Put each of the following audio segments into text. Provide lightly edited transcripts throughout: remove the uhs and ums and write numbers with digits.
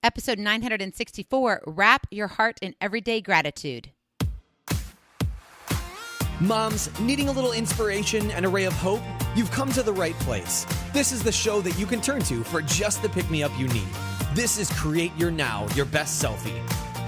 episode 964, Wrap Your Heart in Everyday Gratitude. Moms, needing a little inspiration and a ray of hope? You've come to the right place. This is the show that you can turn to for just the pick-me-up you need. This is Create Your Now, Your Best Selfie.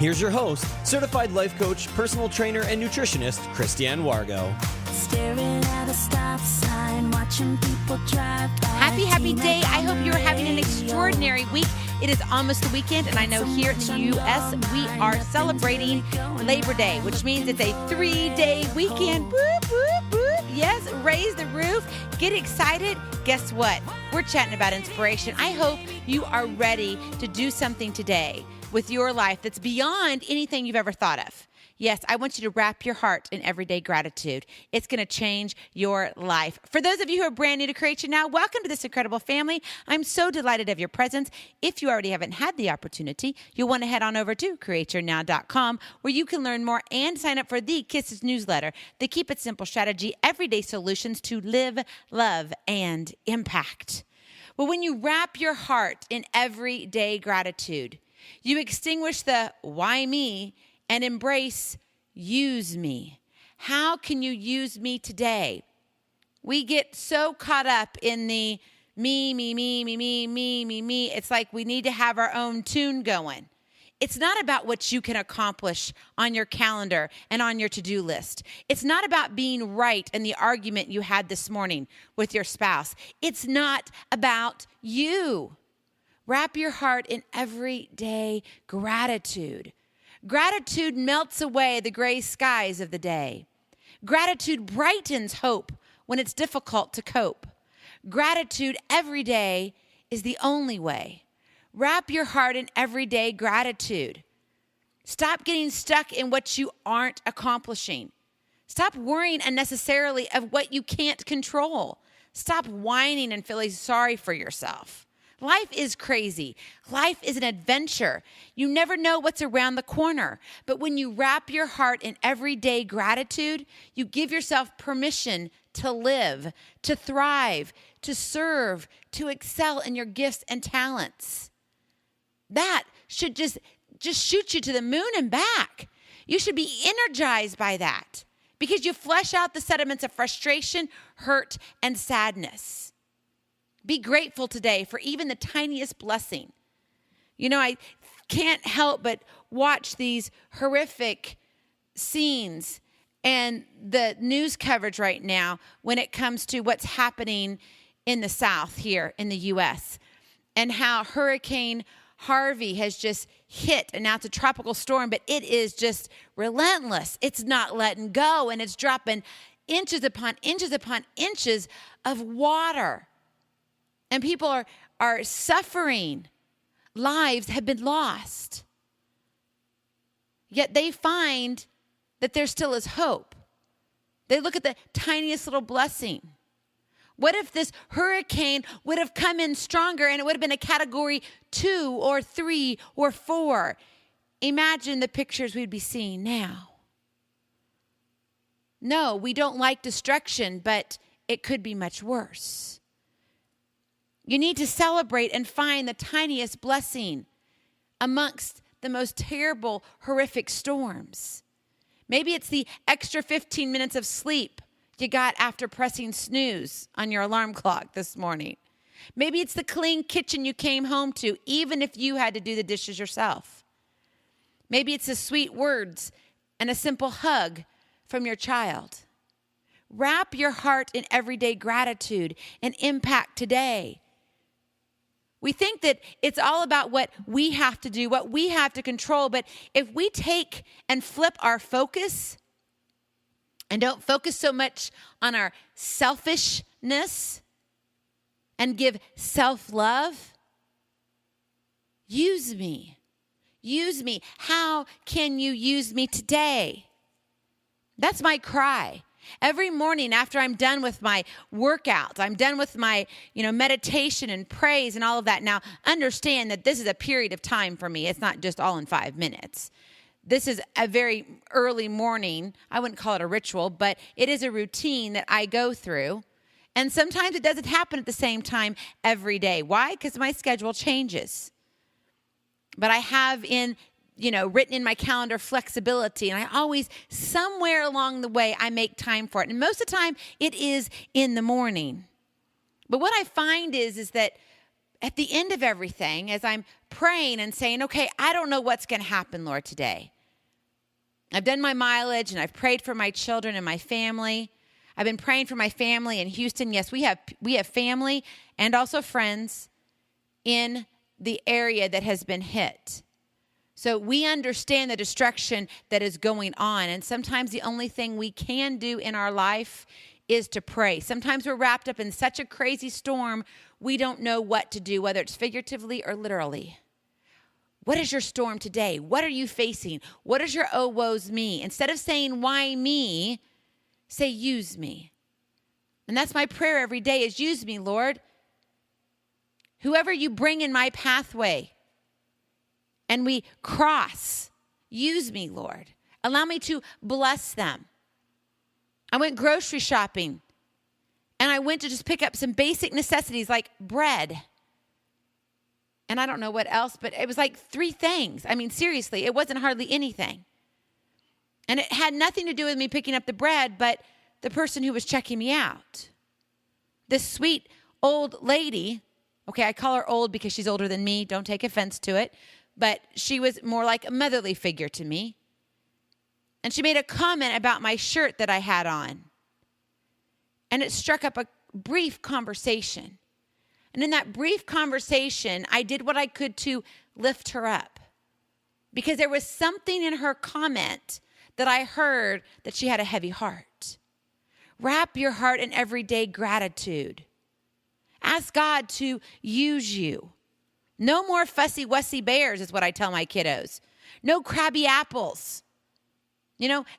Here's your host, certified life coach, personal trainer, and nutritionist, Christiane Wargo. Staring at a stop sign, watching people drive by. Happy day. I hope you're having an extraordinary week. It is almost the weekend, and I know here in the U.S. we are celebrating Labor Day, which means it's a 3-day weekend. Boop, boop, boop. Yes, raise the roof. Get excited. Guess what? We're chatting about inspiration. I hope you are ready to do something today with your life that's beyond anything you've ever thought of. Yes, I want you to wrap your heart in everyday gratitude. It's going to change your life. For those of you who are brand new to Create Your Now, welcome to this incredible family. I'm so delighted of your presence. If you already haven't had the opportunity, you'll want to head on over to createyournow.com, where you can learn more and sign up for the Kisses newsletter, the Keep It Simple strategy, everyday solutions to live, love, and impact. Well, when you wrap your heart in everyday gratitude, you extinguish the why me and embrace use me. How can you use me today? We get so caught up in the me. It's like we need to have our own tune going. It's not about what you can accomplish on your calendar and on your to-do list. It's not about being right in the argument you had this morning with your spouse. It's not about you. Wrap your heart in everyday gratitude. Gratitude melts away the gray skies of the day. Gratitude brightens hope when it's difficult to cope. Gratitude every day is the only way. Wrap your heart in everyday gratitude. Stop getting stuck in what you aren't accomplishing. Stop worrying unnecessarily of what you can't control. Stop whining and feeling sorry for yourself. Life is crazy. Life is an adventure. You never know what's around the corner. But when you wrap your heart in everyday gratitude, you give yourself permission to live, to thrive, to serve, to excel in your gifts and talents. That should just shoot you to the moon and back. You should be energized by that because you flesh out the sediments of frustration, hurt, and sadness. Be grateful today for even the tiniest blessing. You know, I can't help but watch these horrific scenes and the news coverage right now when it comes to what's happening in the South here in the U.S. and how Hurricane Harvey has just hit, and now it's a tropical storm, but it is just relentless. It's not letting go, and it's dropping inches upon inches upon inches of water. And people are suffering. Lives have been lost. Yet they find that there still is hope. They look at the tiniest little blessing. What if this hurricane would have come in stronger and it would have been a category 2 or 3 or 4? Imagine the pictures we'd be seeing now. No, we don't like destruction, but it could be much worse. You need to celebrate and find the tiniest blessing amongst the most terrible, horrific storms. Maybe it's the extra 15 minutes of sleep you got after pressing snooze on your alarm clock this morning. Maybe it's the clean kitchen you came home to, even if you had to do the dishes yourself. Maybe it's the sweet words and a simple hug from your child. Wrap your heart in everyday gratitude and impact today. We think that it's all about what we have to do, what we have to control. But if we take and flip our focus and don't focus so much on our selfishness and give self-love, use me. Use me. How can you use me today? That's my cry. Every morning after I'm done with my workouts, I'm done with my, meditation and praise and all of that. Now, understand that this is a period of time for me. It's not just all in 5 minutes. This is a very early morning. I wouldn't call it a ritual, but it is a routine that I go through. And sometimes it doesn't happen at the same time every day. Why? Because my schedule changes. But I have written in my calendar flexibility. And I always, somewhere along the way, I make time for it. And most of the time, it is in the morning. But what I find is that at the end of everything, as I'm praying and saying, okay, I don't know what's going to happen, Lord, today. I've done my mileage and I've prayed for my children and my family. I've been praying for my family in Houston. Yes, we have family and also friends in the area that has been hit. So we understand the destruction that is going on. And sometimes the only thing we can do in our life is to pray. Sometimes we're wrapped up in such a crazy storm, we don't know what to do, whether it's figuratively or literally. What is your storm today? What are you facing? What is your oh, woe's me? Instead of saying, why me, say, use me. And that's my prayer every day is use me, Lord. Whoever you bring in my pathway and we cross, use me, Lord. Allow me to bless them. I went grocery shopping and I went to just pick up some basic necessities like bread. And I don't know what else, but it was like 3 things. I mean, seriously, it wasn't hardly anything. And it had nothing to do with me picking up the bread, but the person who was checking me out. This sweet old lady, okay, I call her old because she's older than me. Don't take offense to it. But she was more like a motherly figure to me. And she made a comment about my shirt that I had on. And it struck up a brief conversation. And in that brief conversation, I did what I could to lift her up. Because there was something in her comment that I heard that she had a heavy heart. Wrap your heart in everyday gratitude. Ask God to use you. No more fussy wussy bears is what I tell my kiddos. No crabby apples.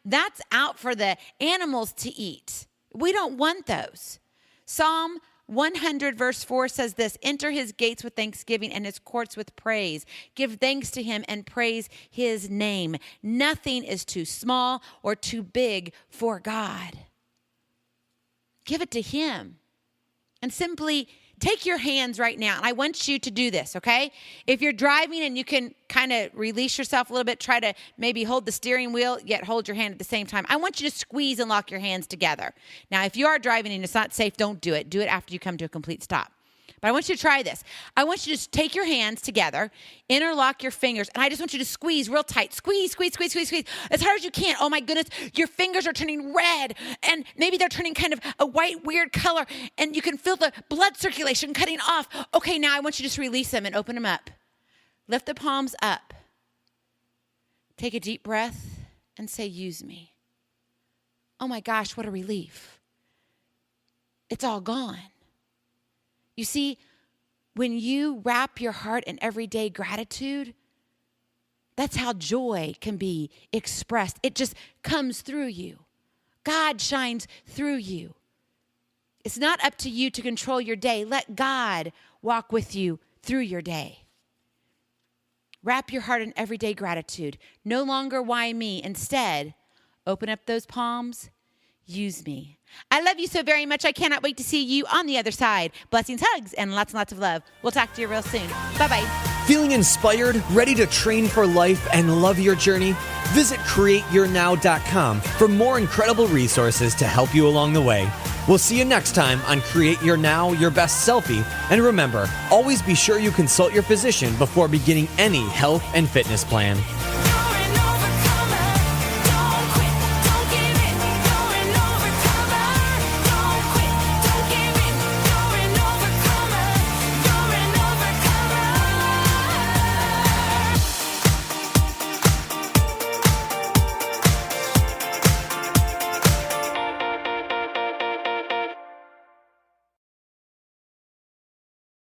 That's out for the animals to eat. We don't want those. Psalm 100 verse 4 says this, enter his gates with thanksgiving and his courts with praise. Give thanks to him and praise his name. Nothing is too small or too big for God. Give it to him. And simply take your hands right now. And I want you to do this, okay? If you're driving and you can kind of release yourself a little bit, try to maybe hold the steering wheel, yet hold your hand at the same time. I want you to squeeze and lock your hands together. Now, if you are driving and it's not safe, don't do it. Do it after you come to a complete stop. But I want you to try this. I want you to just take your hands together, interlock your fingers, and I just want you to squeeze real tight. Squeeze, squeeze, squeeze, squeeze, squeeze. As hard as you can. Oh my goodness, your fingers are turning red, and maybe they're turning kind of a white, weird color, and you can feel the blood circulation cutting off. Okay, now I want you to just release them and open them up. Lift the palms up. Take a deep breath and say, use me. Oh my gosh, what a relief. It's all gone. You see, when you wrap your heart in everyday gratitude, that's how joy can be expressed. It just comes through you. God shines through you. It's not up to you to control your day. Let God walk with you through your day. Wrap your heart in everyday gratitude. No longer why me. Instead, open up those palms. Use me. I love you so very much. I cannot wait to see you on the other side. Blessings, hugs, and lots of love. We'll talk to you real soon. Bye-bye. Feeling inspired, ready to train for life, and love your journey? Visit createyournow.com for more incredible resources to help you along the way. We'll see you next time on Create Your Now, Your Best Selfie. And remember, always be sure you consult your physician before beginning any health and fitness plan.